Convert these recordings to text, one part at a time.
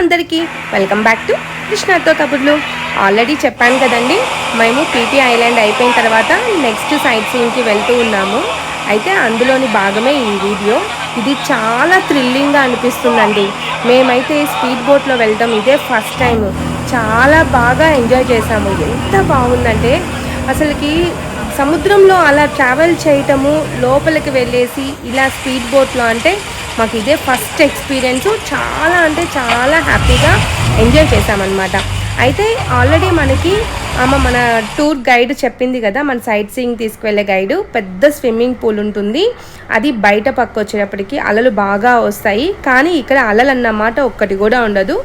అందరికీ welcome back to కృష్ణతో కబుర్లు. ఆల్రెడీ చెప్పాను కదండి, మేము పీపీ ఐలాండ్ అయిపోయిన తర్వాత నెక్స్ట్ సైట్ సీయింగ్కి వెళ్తూ ఉన్నాము. అయితే అందులోని భాగమే ఈ వీడియో. ఇది చాలా థ్రిల్లింగ్గా అనిపిస్తుందండి. మేమైతే స్పీడ్ బోట్లో వెళ్ళటం ఇదే ఫస్ట్ టైం. చాలా బాగా ఎంజాయ్ చేసాము. ఎంత బాగుందంటే అసలుకి సముద్రంలో అలా ట్రావెల్ చేయటము, లోపలికి వెళ్ళేసి ఇలా స్పీడ్ బోట్లో అంటే మాకు ఇదే ఫస్ట్ ఎక్స్పీరియన్స్. చాలా అంటే చాలా హ్యాపీగా ఎంజాయ్ చేసామన్నమాట. అయితే ఆల్రెడీ మనకి మన టూర్ గైడ్ చెప్పింది కదా, మన సైట్ సీయింగ్ తీసుకువెళ్ళే గైడు, పెద్ద స్విమ్మింగ్ పూల్ ఉంటుంది. అది బయట పక్క వచ్చేటప్పటికి అలలు బాగా వస్తాయి, కానీ ఇక్కడ అలలు అన్నమాట ఒక్కటి కూడా ఉండదు.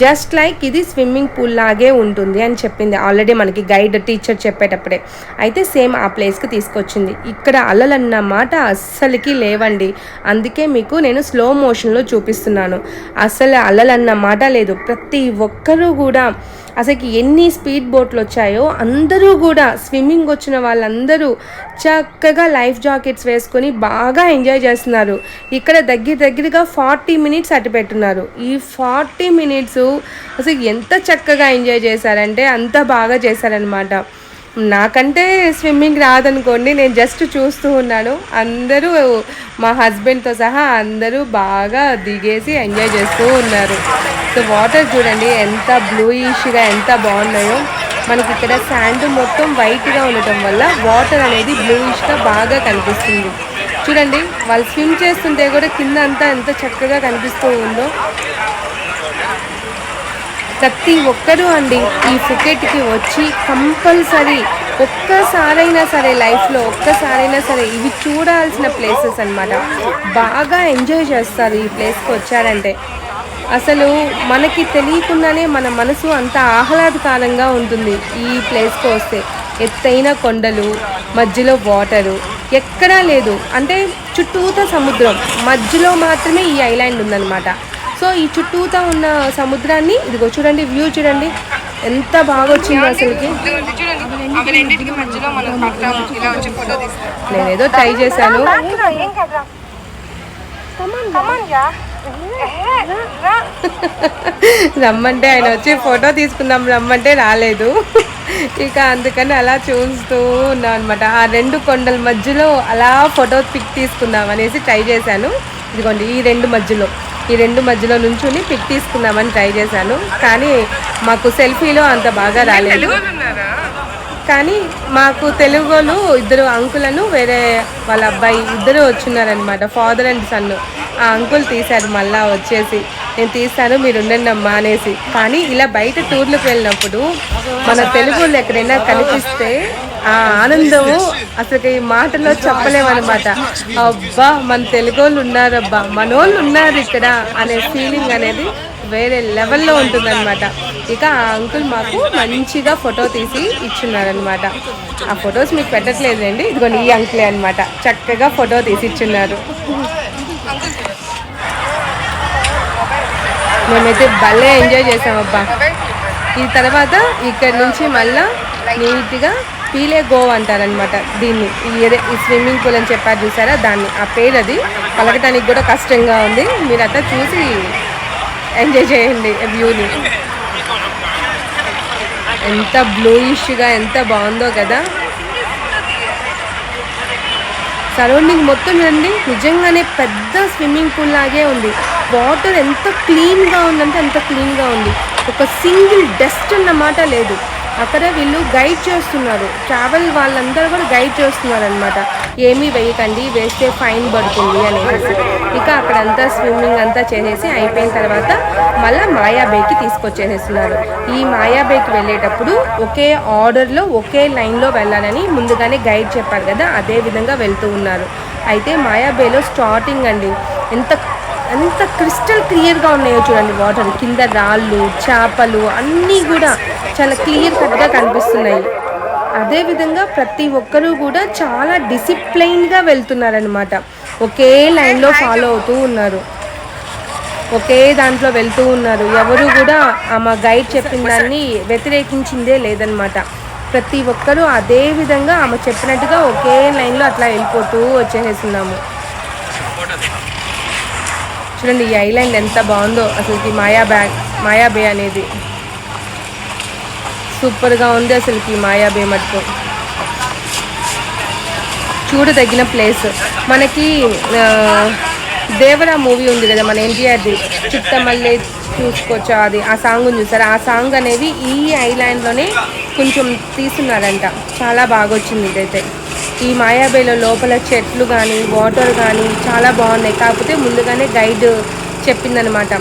జస్ట్ లైక్ ఇది స్విమ్మింగ్ పూల్ లాగే ఉంటుంది అని చెప్పింది ఆల్రెడీ మనకి గైడ్ టీచర్ చెప్పేటప్పుడే. అయితే సేమ్ ఆ ప్లేస్కి తీసుకొచ్చింది. ఇక్కడ అలలు అన్నమాట అస్సలకి లేవండి. అందుకే మీకు నేను స్లో మోషన్లో చూపిస్తున్నాను. అసలు అలలు అన్నమాట లేదు. ప్రతి ఒక్కరూ కూడా అసలుకి ఎన్ని స్పీడ్ బోట్లు వచ్చాయో అందరూ కూడా స్విమ్మింగ్ వచ్చిన వాళ్ళందరూ చక్కగా లైఫ్ జాకెట్స్ వేసుకొని బాగా ఎంజాయ్ చేస్తున్నారు. ఇక్కడ దగ్గరగా 40 మినిట్స్ అటు పెట్టున్నారు. ఈ 40 మినిట్స్ అసలు ఎంత చక్కగా ఎంజాయ్ చేశారంటే అంత బాగా చేశారనమాట. నాకంటే స్విమ్మింగ్ రాదనుకోండి, నేను జస్ట్ చూస్తూ ఉన్నాను. అందరూ మా హస్బెండ్తో సహా అందరూ బాగా దిగేసి ఎంజాయ్ చేస్తూ ఉన్నారు. సో వాటర్ చూడండి ఎంత బ్లూయిష్గా ఎంత బాగున్నాయో. మనకి ఇక్కడ శాండ్ మొత్తం వైట్గా ఉండటం వల్ల వాటర్ అనేది బ్లూయిష్గా బాగా కనిపిస్తుంది. చూడండి వాళ్ళు స్విమ్ చేస్తుంటే కూడా కింద అంతా ఎంత చక్కగా కనిపిస్తూ ఉందో. ప్రతి ఒక్కరూ అండి ఈ ఫుకెట్కి వచ్చి కంపల్సరీ ఒక్కసారైనా సరే లైఫ్లో ఒక్కసారైనా సరే ఇవి చూడాల్సిన ప్లేసెస్ అన్నమాట. బాగా ఎంజాయ్ చేస్తారు ఈ ప్లేస్కి వచ్చారంటే. అసలు మనకి తెలియకుండానే మన మనసు అంత ఆహ్లాదకరంగా ఉంటుంది ఈ ప్లేస్కి వస్తే. ఎత్తైన కొండలు, మధ్యలో వాటరు, ఎక్కడా లేదు. అంటే చుట్టూతా సముద్రం, మధ్యలో మాత్రమే ఈ ఐలాండ్ ఉందన్నమాట. సో ఈ చుట్టూతా ఉన్న సముద్రాన్ని ఇదిగో చూడండి, వ్యూ చూడండి ఎంత బాగా వచ్చిందో అసలుకి. నేనేదో ట్రై చేశాను. రమ్మంటే ఆయన వచ్చి ఫోటో తీసుకుందాం రమ్మంటే రాలేదు. ఇక అందుకని అలా చూస్తూ ఉన్నాం అనమాట. ఆ రెండు కొండల మధ్యలో అలా ఫోటో పిక్ తీసుకుందాం అనేసి ట్రై చేశాను. ఇదిగోండి ఈ రెండు మధ్యలో నుంచుని పిక్ తీసుకుందామని ట్రై చేశాను. కానీ మాకు సెల్ఫీలో అంత బాగా రాలేదు. కానీ మాకు తెలుగు వాళ్ళు ఇద్దరు అంకులను వేరే వాళ్ళ అబ్బాయి ఇద్దరు వచ్చున్నారనమాట, ఫాదర్ అండ్ సన్. ఆ అంకుల్ తీశారు మళ్ళా వచ్చేసి, నేను తీస్తాను మీరు ఉండండి అమ్మా అనేసి. కానీ ఇలా బయట టూర్లకు వెళ్ళినప్పుడు మన తెలుగు వాళ్ళు ఎక్కడైనా కనిపిస్తే ఆ ఆనందము అసలు ఈ మాటలో చెప్పలేమన్నమాట. అబ్బా మన తెలుగు వాళ్ళు ఉన్నారబ్బా, మనోళ్ళు ఉన్నారు ఇక్కడ అనే ఫీలింగ్ అనేది వేరే లెవెల్లో ఉంటుందన్నమాట. ఇక ఆ అంకుల్ మాకు మంచిగా ఫోటో తీసి ఇచ్చున్నారనమాట. ఆ ఫొటోస్ మీకు పెట్టట్లేదండి, ఇదిగోండి ఈ అంకులే అనమాట, చక్కగా ఫోటో తీసి ఇచ్చున్నారు. మేమైతే భలే ఎంజాయ్ చేసామబ్బా. ఈ తర్వాత ఇక్కడ నుంచి మళ్ళా నీట్గా పీలే గోవ్ అంటారనమాట దీన్ని. ఈ స్విమ్మింగ్ పూల్ అని చెప్పారు చూసారా, దాన్ని ఆ పేరు అది పలకటానికి కూడా కష్టంగా ఉంది. మీరు అట్లా చూసి ఎంజాయ్ చేయండి వ్యూని. ఎంత బ్లూయిష్గా ఎంత బాగుందో కదా. సరౌండింగ్ మొత్తం చూడండి, నిజంగానే పెద్ద స్విమ్మింగ్ పూల్ లాగే ఉంది. వాటర్ ఎంత క్లీన్గా ఉందంటే అంత క్లీన్గా ఉంది. ఒక సింగిల్ డస్ట్ అన్నమాట లేదు. అక్కడ వీళ్ళు గైడ్ చేస్తున్నారు, ట్రావెల్ వాళ్ళందరూ కూడా గైడ్ చేస్తున్నారు అనమాట. ఏమీ వేయకండి, వేస్తే ఫైన్ పడుతుంది అనేసి. ఇక అక్కడంతా స్విమ్మింగ్ అంతా చేసేసి అయిపోయిన తర్వాత మళ్ళీ మాయాబేకి తీసుకొచ్చేసేస్తున్నారు. ఈ మాయాబేకి వెళ్ళేటప్పుడు ఒకే ఆర్డర్లో ఒకే లైన్లో వెళ్ళాలని ముందుగానే గైడ్ చెప్పారు కదా, అదే విధంగా వెళ్తూ ఉన్నారు. అయితే మాయాబేలో స్టార్టింగ్ అండి ఎంత క్రిస్టల్ క్లియర్గా ఉన్నాయో చూడండి. వాటర్ కింద రాళ్ళు, చేపలు అన్నీ కూడా చాలా క్లియర్ కట్గా కనిపిస్తున్నాయి. అదేవిధంగా ప్రతి ఒక్కరూ కూడా చాలా డిసిప్లైన్గా వెళ్తున్నారనమాట. ఒకే లైన్లో ఫాలో అవుతూ ఉన్నారు, ఒకే దాంట్లో వెళ్తూ ఉన్నారు. ఎవరు కూడా మా గైడ్ చెప్పిన దాన్ని వ్యతిరేకించిందే లేదనమాట. ప్రతి ఒక్కరూ అదే విధంగా ఆమె చెప్పినట్టుగా ఒకే లైన్లో అట్లా వెళ్ళిపోతూ వచ్చేసేస్తున్నాము. చూడండి ఈ ఐలాండ్ ఎంత బాగుందో అసలుకి. మాయా బే అనేది. సూపర్గా ఉంది అసలుకి మాయా బే మటుకు. చూడదగిన ప్లేస్. మనకి దేవరా మూవీ ఉంది కదా మన ఎన్టీఆర్ది, చిట్టమల్లె చూసుకోవచ్చా, అది ఆ సాంగ్ ఉంది చూసారా, ఆ సాంగ్ అనేవి ఈ ఐలాండ్లోనే కొంచెం తీస్తున్నారంట. చాలా బాగా వచ్చింది ఇదైతే. ఈ మాయాబేలో లోపల చెట్లు కానీ వాటర్ కానీ చాలా బాగున్నాయి. కాకపోతే ముందుగానే గైడ్ చెప్పిందనమాట,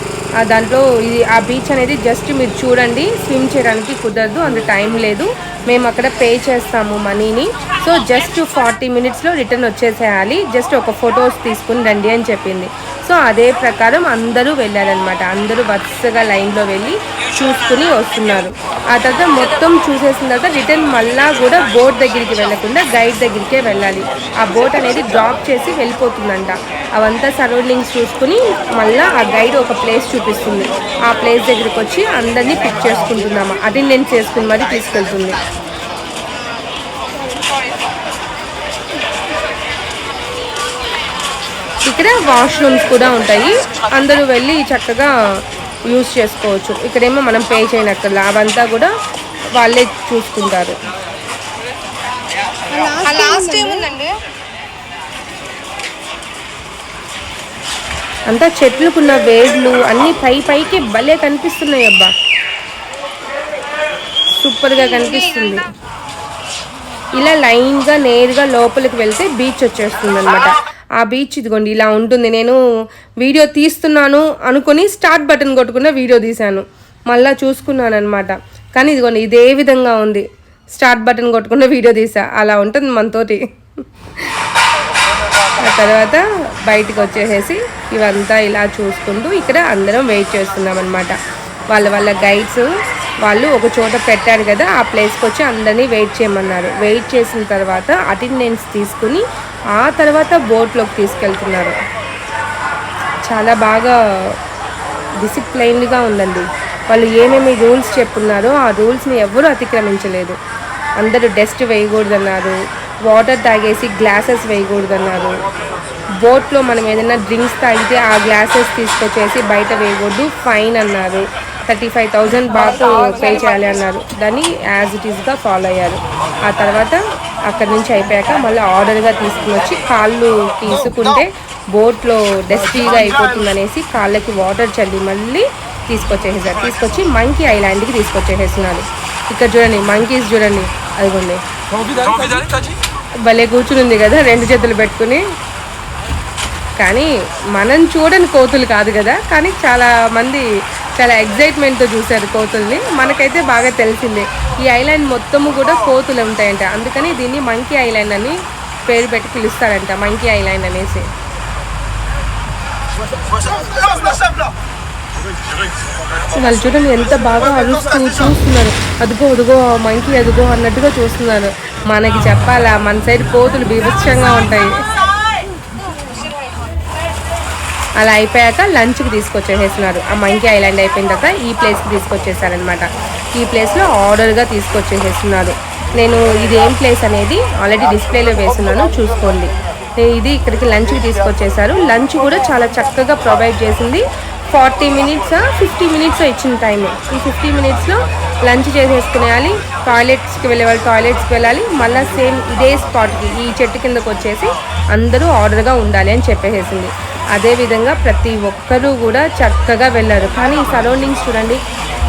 దాంట్లో ఇది ఆ బీచ్ అనేది జస్ట్ మీరు చూడండి, స్విమ్ చేయడానికి కుదరదు, అంత టైం లేదు, మేము అక్కడ పే చేస్తాము మనీని, సో జస్ట్ 40 మినిట్స్లో రిటర్న్ వచ్చేసేయాలి, జస్ట్ ఒక ఫొటోస్ తీసుకుని రండి అని చెప్పింది. సో అదే ప్రకారం అందరూ వెళ్ళారనమాట. అందరూ వరుసగా లైన్లో వెళ్ళి చూసుకుని వస్తున్నారు. ఆ తర్వాత మొత్తం చూసేసిన తర్వాత రిటర్న్ మళ్ళా కూడా బోట్ దగ్గరికి వెళ్ళకుండా గైడ్ దగ్గరికే వెళ్ళాలి. ఆ బోట్ అనేది డ్రాప్ చేసి వెళ్ళిపోతుందంట. అవంతా సరౌండింగ్స్ చూసుకుని మళ్ళీ ఆ గైడ్ ఒక ప్లేస్ చూపిస్తుంది. ఆ ప్లేస్ దగ్గరికి వచ్చి అందరినీ పిక్ చేసుకుంటున్నాము, అటెండెన్స్ చేసుకుని మరి తీసుకెళ్తుంది. ఇక్కడ వాష్రూమ్స్ కూడా ఉంటాయి, అందరూ వెళ్ళి చక్కగా యూజ్ చేసుకోవచ్చు. ఇక్కడేమో మనం పే చేయనక్కర్లా, అవంతా కూడా వాళ్ళే చూసుకుంటారు. అంతా చెట్లుకున్న వేర్లు అన్నీ పైకి భలే కనిపిస్తున్నాయి అబ్బా, సూపర్గా కనిపిస్తుంది. ఇలా లైన్గా నేరుగా లోపలికి వెళ్తే బీచ్ వచ్చేస్తుంది అనమాట. ఆ బీచ్ ఇదిగోండి ఇలా ఉంటుంది. నేను వీడియో తీస్తున్నాను అనుకుని స్టార్ట్ బటన్ కొట్టుకున్న వీడియో తీశాను, మళ్ళీ చూసుకున్నాను అనమాట. కానీ ఇదిగోండి ఇదే విధంగా ఉంది, స్టార్ట్ బటన్ కొట్టుకున్న వీడియో తీసా, అలా ఉంటుంది మనతోటి. ఆ తర్వాత బయటికి వచ్చేసేసి ఇవంతా ఇలా చూసుకుంటూ ఇక్కడ అందరం వెయిట్ చేస్తున్నాం అనమాట. వాళ్ళ గైడ్స్ వాళ్ళు ఒక చోట పెట్టారు కదా, ఆ ప్లేస్కి వచ్చి అందరినీ వెయిట్ చేయమన్నారు. వెయిట్ చేసిన తర్వాత అటెండెన్స్ తీసుకుని ఆ తర్వాత బోట్లోకి తీసుకెళ్తున్నారు. చాలా బాగా డిసిప్లైన్డ్గా ఉందండి. వాళ్ళు ఏమేమి రూల్స్ చెప్పున్నారో ఆ రూల్స్ని ఎవరూ అతిక్రమించలేదు. అందరూ డస్ట్ వేయకూడదన్నారు, వాటర్ తాగేసి గ్లాసెస్ వేయకూడదన్నారు, బోట్లో మనం ఏదైనా డ్రింక్స్ తాగితే ఆ గ్లాసెస్ తీసుకొచ్చేసి బయట వేయకూడదు, ఫైన్ అన్నారు. 35,000 బాత్ పే చేయాలి అన్నారు. దాన్ని యాజ్ ఇట్ ఈస్గా ఫాలో అయ్యారు. ఆ తర్వాత అక్కడి నుంచి అయిపోయాక మళ్ళీ ఆర్డర్గా తీసుకుని వచ్చి కాళ్ళు తీసుకుంటే బోట్లో డస్టీగా అయిపోతుంది అనేసి కాళ్ళకి వాటర్ చల్లి మళ్ళీ తీసుకొచ్చేసేసారు. తీసుకొచ్చి మంకీ ఐలాండ్కి తీసుకొచ్చేసేస్తున్నారు. ఇక్కడ చూడండి మంకీస్ చూడండి, అదిగోండి భలే కూర్చుని కదా 2 చేతులు పెట్టుకుని. కానీ మనం చూడని కోతులు కాదు కదా, కానీ చాలా మంది చాలా ఎగ్జైట్మెంట్తో చూశారు కోతుల్ని. మనకైతే బాగా తెలిసిందే ఈ ఐలాండ్ మొత్తము కూడా కోతులు ఉంటాయంట, అందుకని దీన్ని మంకీ ఐలాండ్ అని పేరు పెట్టి పిలుస్తారంట, మంకీ ఐలాండ్ అనేసి. వాళ్ళు చూడండి ఎంత బాగా అరుస్తూ చూస్తున్నారు, అదుగో అదుగో మంకీ అదుగో అన్నట్టుగా చూస్తున్నారు. మనకి చెప్పాలా, మన సైడ్ కోతులు బీభత్సంగా ఉంటాయి. అలా అయిపోయాక లంచ్కి తీసుకొచ్చేసేస్తున్నారు. ఆ మంకీ ఐలాండ్ అయిపోయిన తర్వాత ఈ ప్లేస్కి తీసుకొచ్చేసారనమాట. ఈ ప్లేస్లో ఆర్డర్గా తీసుకొచ్చేసేస్తున్నారు. నేను ఇది ఏం ప్లేస్ అనేది ఆల్రెడీ డిస్ప్లేలో వేస్తున్నాను, చూసుకోండి. ఇది ఇక్కడికి లంచ్కి తీసుకొచ్చేసారు. లంచ్ కూడా చాలా చక్కగా ప్రొవైడ్ చేసింది. 40 మినిట్సా 50 మినిట్స్ ఇచ్చిన టైం. ఈ 50 మినిట్స్లో లంచ్ చేసేసుకునేయాలి, టాయిలెట్స్కి వెళ్ళే వాళ్ళు టాయిలెట్స్కి వెళ్ళాలి, మళ్ళీ సేమ్ ఇదే స్పాట్కి ఈ చెట్టు కిందకు వచ్చేసి అందరూ ఆర్డర్గా ఉండాలి అని చెప్పేసింది. అదేవిధంగా ప్రతి ఒక్కరూ కూడా చక్కగా వెళ్ళారు. కానీ ఈ సరౌండింగ్స్ చూడండి,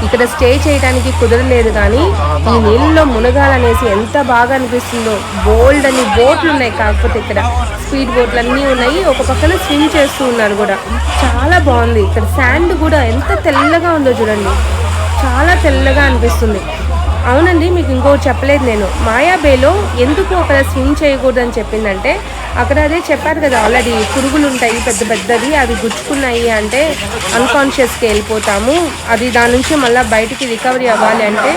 ఇక్కడ స్టే చేయడానికి కుదరలేదు, కానీ ఈ నీళ్ళలో మునగాలనేసి ఎంత బాగా అనిపిస్తుందో. బోల్డ్ అని బోట్లు ఉన్నాయి, కాకపోతే ఇక్కడ స్పీడ్ బోట్లు అన్నీ ఉన్నాయి. ఒక పక్కన స్విమ్ చేస్తూ ఉన్నారు కూడా, చాలా బాగుంది. ఇక్కడ శాండ్ కూడా ఎంత తెల్లగా ఉందో చూడండి, చాలా తెల్లగా అనిపిస్తుంది. అవునండి, మీకు ఇంకోటి చెప్పలేదు నేను. మాయాబేలో ఎందుకు అక్కడ స్విమ్ చేయకూడదని చెప్పిందంటే, అక్కడ అదే చెప్పారు కదా ఆల్రెడీ, పురుగులు ఉంటాయి పెద్ద పెద్దవి, అవి గుచ్చుకున్నాయి అంటే అన్కాన్షియస్కి వెళ్ళిపోతాము, అది దాని నుంచి మళ్ళీ బయటికి రికవరీ అవ్వాలి అంటే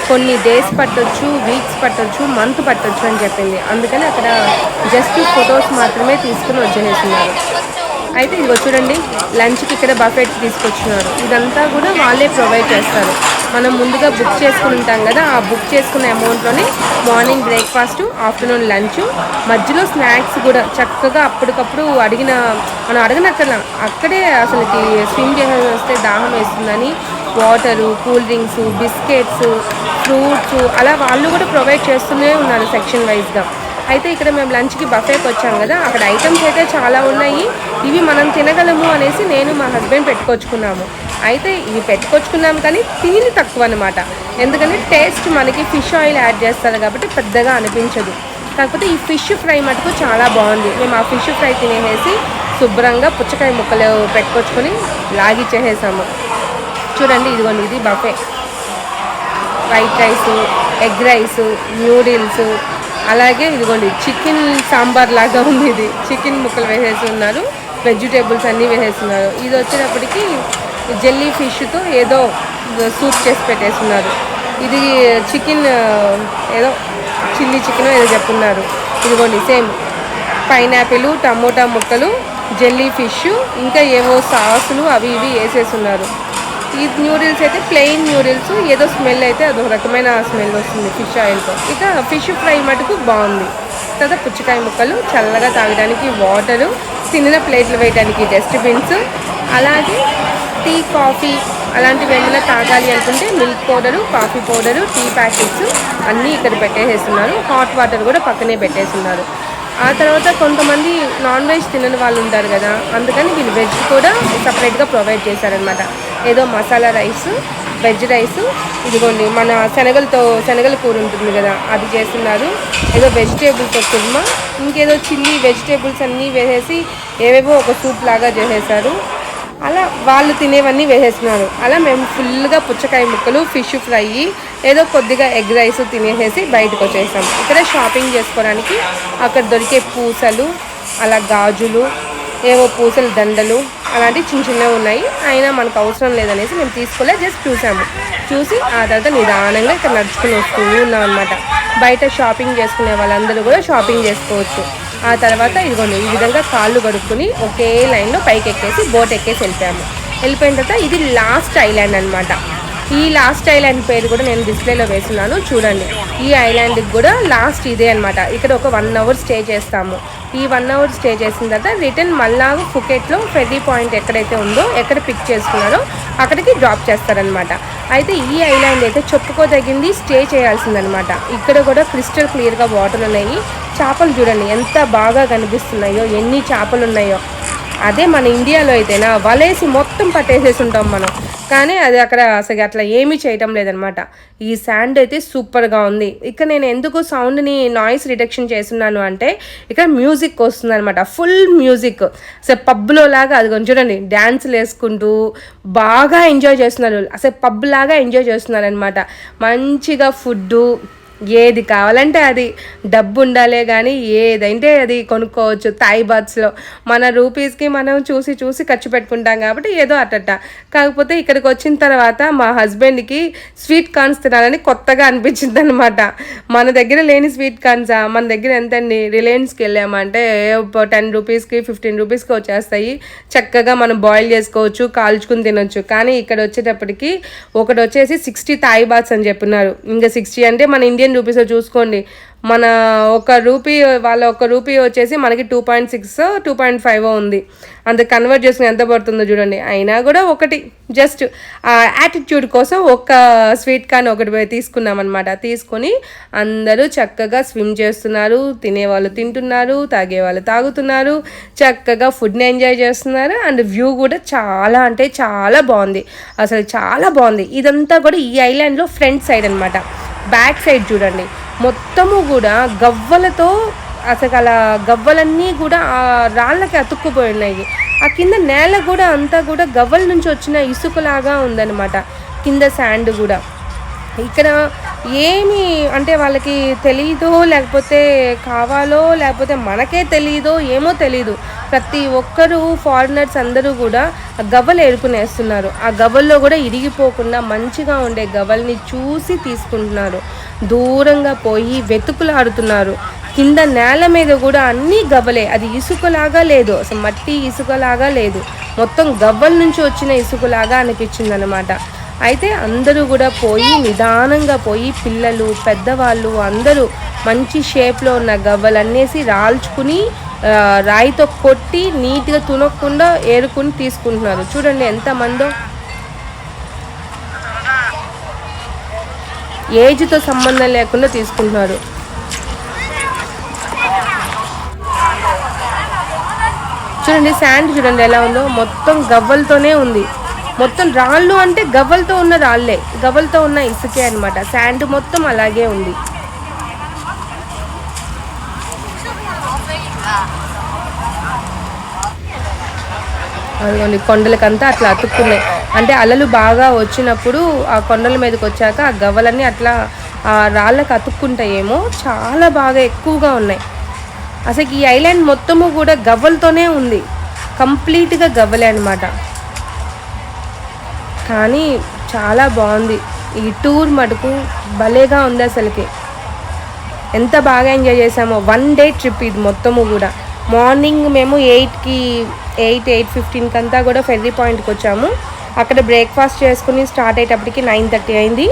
కొన్ని డేస్ పట్టొచ్చు, వీక్స్ పట్టొచ్చు, మంత్ పట్టొచ్చు అని చెప్పింది. అందుకని అక్కడ జస్ట్ ఫొటోస్ మాత్రమే తీసుకుని వచ్చేసేస్తున్నారు. అయితే ఇదిగో చూడండి, లంచ్కి ఇక్కడ బఫెట్ తీసుకొచ్చినారు. ఇదంతా కూడా వాళ్ళే ప్రొవైడ్ చేస్తారు. మనం ముందుగా బుక్ చేసుకుని ఉంటాం కదా, ఆ బుక్ చేసుకున్న అమౌంట్లోనే మార్నింగ్ బ్రేక్ఫాస్ట్, ఆఫ్టర్నూన్ లంచ్, మధ్యలో స్నాక్స్ కూడా చక్కగా అప్పటికప్పుడు మనం అడగనక్కర్లా, అక్కడే అసలుకి స్విమ్ చేసేసి వస్తే దాహం వేస్తుందని water, cool drinks, biscuits, fruits అలా వాళ్ళు కూడా ప్రొవైడ్ చేస్తూనే ఉన్నారు సెక్షన్ వైజ్గా. అయితే ఇక్కడ మేము లంచ్కి బఫేకి వచ్చాం కదా, అక్కడ ఐటమ్స్ అయితే చాలా ఉన్నాయి. ఇవి మనం తినగలము అనేసి నేను మా హస్బెండ్ పెట్టుకొచ్చుకున్నాము. అయితే ఇవి పెట్టుకొచ్చుకున్నాము కానీ తిని తక్కువ అనమాట. ఎందుకంటే టేస్ట్ మనకి ఫిష్ ఆయిల్ యాడ్ చేస్తారు కాబట్టి పెద్దగా అనిపించదు. కాకపోతే ఈ ఫిష్ ఫ్రై మటుకు చాలా బాగుంది. మేము ఆ ఫిష్ ఫ్రై తినేసి శుభ్రంగా పుచ్చకాయ ముక్కలు పెట్టుకొచ్చుకొని లాగిచ్చేసాము. చూడండి, ఇదిగోండి, ఇది buffet. White rice, egg rice, noodles, అలాగే ఇదిగోండి చికెన్ సాంబార్ లాగా ఉంది. ఇది చికెన్ ముక్కలు వేసేసి ఉన్నారు, వెజిటేబుల్స్ అన్నీ వేసేస్తున్నారు. ఇది వచ్చేటప్పటికి జెల్లీ ఫిష్తో ఏదో సూప్ చేసి పెట్టేస్తున్నారు. ఇది చికెన్ ఏదో చిల్లీ చికెన్ ఏదో చెప్పున్నారు. ఇదిగోండి సేమ్ పైనాపిల్, టమోటా ముక్కలు, జెల్లీ ఫిష్, ఇంకా ఏవో సాసులు అవి ఇవి వేసేస్తున్నారు. ఈ న్యూడిల్స్ అయితే ప్లెయిన్ న్యూడిల్స్, ఏదో స్మెల్ అయితే అదొక రకమైన స్మెల్ వస్తుంది ఫిష్ ఆయిల్తో. ఇక ఫిష్ ఫ్రై మటుకు బాగుంది. తర్వాత పుచ్చకాయ ముక్కలు, చల్లగా తాగడానికి వాటరు, తిన్న ప్లేట్లు వేయడానికి డస్ట్బిన్స్, అలాగే టీ, కాఫీ అలాంటివి ఏమైనా తాగాలి అనుకుంటే milk powder, coffee powder, tea packets అన్నీ ఇక్కడ పెట్టేస్తున్నారు. హాట్ వాటర్ కూడా పక్కనే పెట్టేస్తున్నారు. ఆ తర్వాత కొంతమంది నాన్ వెజ్ తినని వాళ్ళు ఉంటారు కదా, అందుకని వీళ్ళు వెజ్ కూడా సపరేట్గా ప్రొవైడ్ చేశారనమాట. ఏదో మసాలా రైస్, వెజ్ రైస్, ఇదిగోండి మన శనగల కూర ఉంటుంది కదా అది చేస్తున్నారు. ఏదో వెజిటేబుల్స్ కుర్మా, ఇంకేదో చిల్లీ వెజిటేబుల్స్ అన్నీ వేసేసి ఏవేవో ఒక సూప్ లాగా చేసేసారు. అలా వాళ్ళు తినేవన్నీ వేసేస్తున్నారు. అలా మేము ఫుల్గా పుచ్చకాయ ముక్కలు, ఫిష్ ఫ్రై, ఏదో కొద్దిగా ఎగ్ రైస్ తినేసేసి బయటకు వచ్చేసాం. ఇక్కడ షాపింగ్ చేసుకోవడానికి అక్కడ దొరికే పూసలు, అలా గాజులు, ఏవో పూసల దండలు అలాంటివి చిన్న చిన్నవి ఉన్నాయి. అయినా మనకు అవసరం లేదనేసి మేము తీసుకోలే, జస్ట్ చూసి ఆ తర్వాత నిదానంగా ఇక్కడ నడుచుకుని వస్తూ ఉన్నాం అనమాట. బయట షాపింగ్ చేసుకునే వాళ్ళందరూ కూడా షాపింగ్ చేసుకోవచ్చు. ఆ తర్వాత ఇదిగోండి ఈ విధంగా కాళ్ళు కడుక్కుని ఒకే లైన్లో పైకి ఎక్కేసి బోట్ ఎక్కేసి వెళ్ళిపోయిన తర్వాత ఇది లాస్ట్ ఐలాండ్ అనమాట. ఈ లాస్ట్ ఐలాండ్ పేరు కూడా నేను డిస్ప్లేలో వేస్తున్నాను చూడండి. ఈ ఐలాండ్కి కూడా లాస్ట్ ఇదే అనమాట. ఇక్కడ ఒక 1 అవర్ స్టే చేస్తాము. ఈ 1 అవర్ స్టే చేసిన తర్వాత రిటర్న్ మళ్ళా ఫుకెట్లో ఫెర్రీ పాయింట్ ఎక్కడైతే ఉందో, ఎక్కడ పిక్ చేసుకున్నారో అక్కడికి డ్రాప్ చేస్తారనమాట. అయితే ఈ ఐలాండ్ అయితే చెప్పుకోదగింది, స్టే చేయాల్సిందనమాట. ఇక్కడ కూడా క్రిస్టల్ క్లియర్గా వాటర్ ఉన్నాయి. చేపలు చూడండి ఎంత బాగా కనిపిస్తున్నాయో, ఎన్ని చేపలు ఉన్నాయో. అదే మన ఇండియాలో అయితేనా వలేసి మొత్తం పట్టేసేసి ఉంటాం మనం, కానీ అది అక్కడ అసలు అట్లా ఏమీ చేయటం లేదనమాట. ఈ శాండ్ అయితే సూపర్గా ఉంది. ఇక్కడ నేను ఎందుకు సౌండ్ని నాయిస్ రిడక్షన్ చేస్తున్నాను అంటే ఇక్కడ మ్యూజిక్ వస్తుంది అనమాట, ఫుల్ మ్యూజిక్. అసలు పబ్లో లాగా అది కొంచెం చూడండి, డ్యాన్సులు వేసుకుంటూ బాగా ఎంజాయ్ చేస్తున్నారు. అసలు పబ్ లాగా ఎంజాయ్ చేస్తున్నారు అనమాట. మంచిగా ఫుడ్డు, ఏది కావాలంటే అది, డబ్బు ఉండాలే కానీ ఏదంటే అది కొనుక్కోవచ్చు. థాయ్ బాత్స్లో మన రూపీస్కి మనం చూసి ఖర్చు పెట్టుకుంటాం కాబట్టి ఏదో అట్టట. కాకపోతే ఇక్కడికి వచ్చిన తర్వాత మా హస్బెండ్కి స్వీట్ కార్న్స్ తినాలని కొత్తగా అనిపించింది అనమాట. మన దగ్గర లేని స్వీట్ కార్న్సా, మన దగ్గర ఎంతండి, రిలయన్స్కి వెళ్ళామంటే 10 రూపీస్కి 15 రూపీస్కి వచ్చేస్తాయి. చక్కగా మనం బాయిల్ చేసుకోవచ్చు, కాల్చుకుని తినొచ్చు. కానీ ఇక్కడ వచ్చేటప్పటికి ఒకటి వచ్చేసి 60 థాయ్ బాత్స్ అని చెప్పినారు. ఇంకా 60 అంటే మన ఇండియన్ రూపీస్ చూసుకోండి, మన వాళ్ళ 1 రూపీ వచ్చేసి మనకి 2.6 2.5 ఉంది. అంత కన్వర్ట్ చేసుకుని ఎంత పడుతుందో చూడండి. అయినా కూడా ఒకటి జస్ట్ ఆ యాటిట్యూడ్ కోసం ఒక స్వీట్ కార్న్ ఒకటి తీసుకున్నాం అనమాట. తీసుకొని అందరూ చక్కగా స్విమ్ చేస్తున్నారు, తినేవాళ్ళు తింటున్నారు, తాగేవాళ్ళు తాగుతున్నారు, చక్కగా ఫుడ్ని ఎంజాయ్ చేస్తున్నారు. అండ్ వ్యూ కూడా చాలా అంటే చాలా బాగుంది, అసలు చాలా బాగుంది. ఇదంతా కూడా ఈ ఐలాండ్లో ఫ్రంట్ సైడ్ అనమాట. బ్యాక్ సైడ్ చూడండి మొత్తము కూడా గవ్వలతో, అసలు అలా గవ్వలన్నీ కూడా ఆ రాళ్ళకి అతుక్కుపోయి ఉన్నాయి. ఆ కింద నేల కూడా అంతా కూడా గవ్వల నుంచి వచ్చిన ఇసుకలాగా ఉందన్నమాట. కింద శాండ్ కూడా ఇక్కడ ఏమి అంటే వాళ్ళకి తెలీదో, లేకపోతే కావాలో, లేకపోతే మనకే తెలీదో, ఏమో తెలీదు. ప్రతి ఒక్కరూ ఫారినర్స్ అందరూ కూడా గవ్వలు ఏరుకునేస్తున్నారు. ఆ గవ్వల్లో కూడా ఇరిగిపోకుండా మంచిగా ఉండే గవ్వల్ని చూసి తీసుకుంటున్నారు. దూరంగా పోయి వెతుకులాడుతున్నారు. కింద నేల మీద కూడా అన్నీ గవ్వలే, అది ఇసుకలాగా లేదు, అసలు మట్టి ఇసుకలాగా లేదు, మొత్తం గవ్వల నుంచి వచ్చిన ఇసుకలాగా అనిపించింది అనమాట. అయితే అందరూ కూడా పోయి నిదానంగా పోయి పిల్లలు, పెద్దవాళ్ళు అందరూ మంచి షేప్లో ఉన్న గవ్వలన్నేసి రాల్చుకుని రాయితో కొట్టి నీట్గా తునకుండా ఏరుకుని తీసుకుంటున్నారు. చూడండి ఎంతమందో. ఏజ్తో సంబంధం లేకుండా తీసుకుంటున్నారు. చూడండి శాండ్ చూడండి ఎలా ఉందో, మొత్తం గవ్వలతోనే ఉంది. మొత్తం రాళ్ళు అంటే గవ్వలతో ఉన్న రాళ్ళే, గవ్వలతో ఉన్న ఇసుకే అనమాట. శాండ్ మొత్తం అలాగే ఉంది. అదిగోండి కొండలకంతా అట్లా అతుక్కున్నాయి. అంటే అలలు బాగా వచ్చినప్పుడు ఆ కొండల మీదకి వచ్చాక ఆ గవ్వలన్నీ అట్లా ఆ రాళ్ళకి అతుక్కుంటాయేమో, చాలా బాగా ఎక్కువగా ఉన్నాయి. అసలు ఈ ఐలాండ్ మొత్తము కూడా గవ్వలతోనే ఉంది, కంప్లీట్గా గవ్వలే అనమాట. కానీ చాలా బాగుంది ఈ టూర్ మటుకు, భలేగా ఉంది అసలుకి. ఎంత బాగా ఎంజాయ్ చేసామో. 1 డే ట్రిప్ ఇది మొత్తము కూడా. మార్నింగ్ మేము 8:15 అంతా కూడా ఫెర్రీ పాయింట్కి వచ్చాము. అక్కడ బ్రేక్ఫాస్ట్ చేసుకుని స్టార్ట్ అయ్యేటప్పటికి 9:30 అయింది.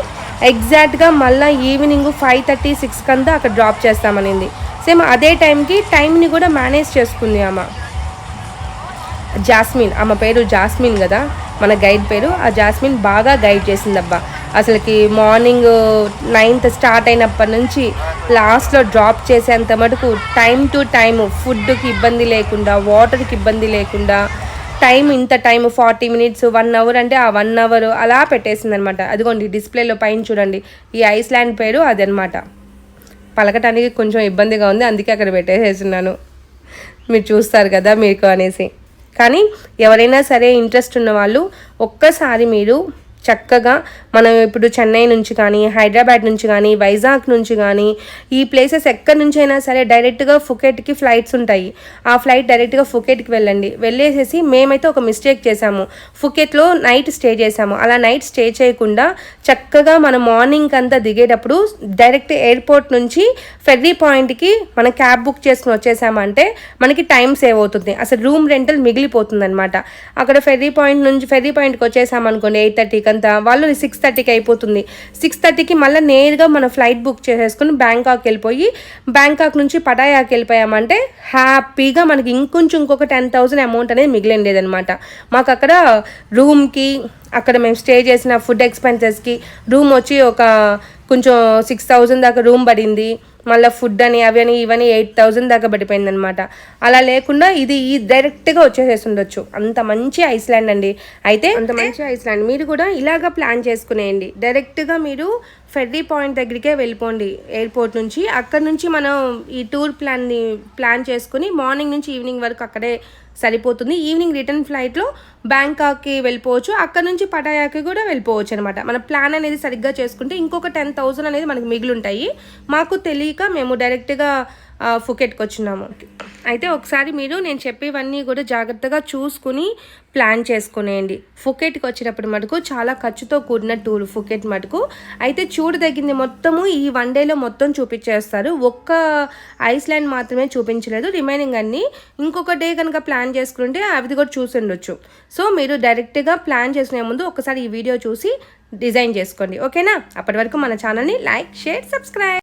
ఎగ్జాక్ట్గా మళ్ళీ ఈవినింగ్ 5:30, 6 అంతా అక్కడ డ్రాప్ చేస్తామనింది. సేమ్ అదే టైంకి టైంని కూడా మేనేజ్ చేసుకుంది ఆమె. జాస్మిన్, ఆమె పేరు జాస్మిన్ కదా మన గైడ్ పేరు. ఆ జాస్మిన్ బాగా గైడ్ చేసిందబ్బా. అసలుకి మార్నింగ్ 9th స్టార్ట్ అయినప్పటి నుంచి లాస్ట్లో డ్రాప్ చేసేంత మటుకు టైం టు టైము, ఫుడ్కి ఇబ్బంది లేకుండా, వాటర్కి ఇబ్బంది లేకుండా, ఇంత టైం 40 minutes, 1 hour అంటే ఆ 1 hour అలా పెట్టేసింది అనమాట. అదిగోండి డిస్ప్లేలో పైన చూడండి, ఈ ఐస్లాండ్ పేరు అదనమాట. పలకటానికి కొంచెం ఇబ్బందిగా ఉంది, అందుకే అక్కడ పెట్టేసేస్తున్నాను. మీరు చూస్తారు కదా మీకు అనేసి. కానీ ఎవరైనా సరే ఇంట్రెస్ట్ ఉన్న వాళ్ళు ఒక్కసారి మీరు చక్కగా, మనం ఇప్పుడు చెన్నై నుంచి కానీ, హైదరాబాద్ నుంచి కానీ, వైజాగ్ నుంచి కానీ, ఈ ప్లేసెస్ ఎక్కడి నుంచి అయినా సరే డైరెక్ట్గా ఫుకెట్కి ఫ్లైట్స్ ఉంటాయి. ఆ ఫ్లైట్ డైరెక్ట్గా ఫుకెట్కి వెళ్ళేసేసి మేమైతే ఒక మిస్టేక్ చేసాము. ఫుకెట్లో నైట్ స్టే చేసాము. అలా నైట్ స్టే చేయకుండా చక్కగా మనం మార్నింగ్ అంతా దిగేటప్పుడు డైరెక్ట్ ఎయిర్పోర్ట్ నుంచి ఫెర్రీ పాయింట్కి మనం క్యాబ్ బుక్ చేసుకుని వచ్చేసామంటే మనకి టైం సేవ్ అవుతుంది. అసలు రూమ్ రెంటల్ మిగిలిపోతుంది అనమాట. అక్కడ ఫెర్రీ పాయింట్కి వచ్చేసామనుకోండి 8:30 అంతా, వాళ్ళు 6:30కి అయిపోతుంది. 6:30కి మళ్ళీ నేరుగా మనం ఫ్లైట్ బుక్ చేసేసుకుని బ్యాంకాక్ వెళ్ళిపోయి, బ్యాంకాక్ నుంచి పటాయాకి వెళ్ళిపోయామంటే హ్యాపీగా మనకి ఇంకొక 10,000 అమౌంట్ అనేది మిగిలిండేదనమాట. మాకు అక్కడ రూమ్కి, అక్కడ మేము స్టే చేసిన ఫుడ్ ఎక్స్పెన్సెస్కి రూమ్ వచ్చి ఒక కొంచెం 6,000 దాకా రూమ్ పడింది. మళ్ళీ ఫుడ్ అని అవని ఇవని 8,000 దాకా పడిపోయింది అనమాట. అలా లేకుండా ఇది డైరెక్ట్గా వచ్చేసేసి ఉండొచ్చు. అంత మంచి ఐస్లాండ్ అండి. అయితే అంత మంచి ఐస్లాండ్ మీరు కూడా ఇలాగా ప్లాన్ చేసుకునేయండి. డైరెక్ట్గా మీరు ఫెర్రీ పాయింట్ దగ్గరికే వెళ్ళిపోండి ఎయిర్పోర్ట్ నుంచి. అక్కడ నుంచి మనం ఈ టూర్ ప్లాన్ చేసుకుని మార్నింగ్ నుంచి ఈవినింగ్ వరకు అక్కడే సరిపోతుంది. ఈవినింగ్ రిటర్న్ ఫ్లైట్లో బ్యాంకాక్కి వెళ్ళిపోవచ్చు, అక్కడ నుంచి పటాయాకి కూడా వెళ్ళిపోవచ్చు అనమాట. మన ప్లాన్ అనేది సరిగ్గా చేసుకుంటే ఇంకొక 10,000 అనేది మనకి మిగిలి ఉంటాయి. మాకు తెలియక మేము డైరెక్ట్గా ఫుకెట్కి వచ్చినాము. అయితే ఒకసారి మీరు నేను చెప్పేవన్నీ కూడా జాగ్రత్తగా చూసుకుని ప్లాన్ చేసుకునేయండి. ఫుకెట్కి వచ్చినప్పుడు మటుకు చాలా ఖర్చుతో కూడిన టూర్ ఫుకెట్ మటుకు. అయితే చూడదగింది మొత్తము ఈ 1 డేలో మొత్తం చూపించేస్తారు. ఒక్క ఐస్లాండ్ మాత్రమే చూపించలేదు, రిమైనింగ్ అన్నీ ఇంకొక డే కనుక ప్లాన్ చేసుకుంటే అవి కూడా చూసి ఉండొచ్చు. సో మీరు డైరెక్ట్గా ప్లాన్ చేసుకునే ముందు ఒకసారి ఈ వీడియో చూసి డిజైన్ చేసుకోండి, ఓకేనా? అప్పటి వరకు మన ఛానల్ని లైక్, షేర్, సబ్స్క్రైబ్.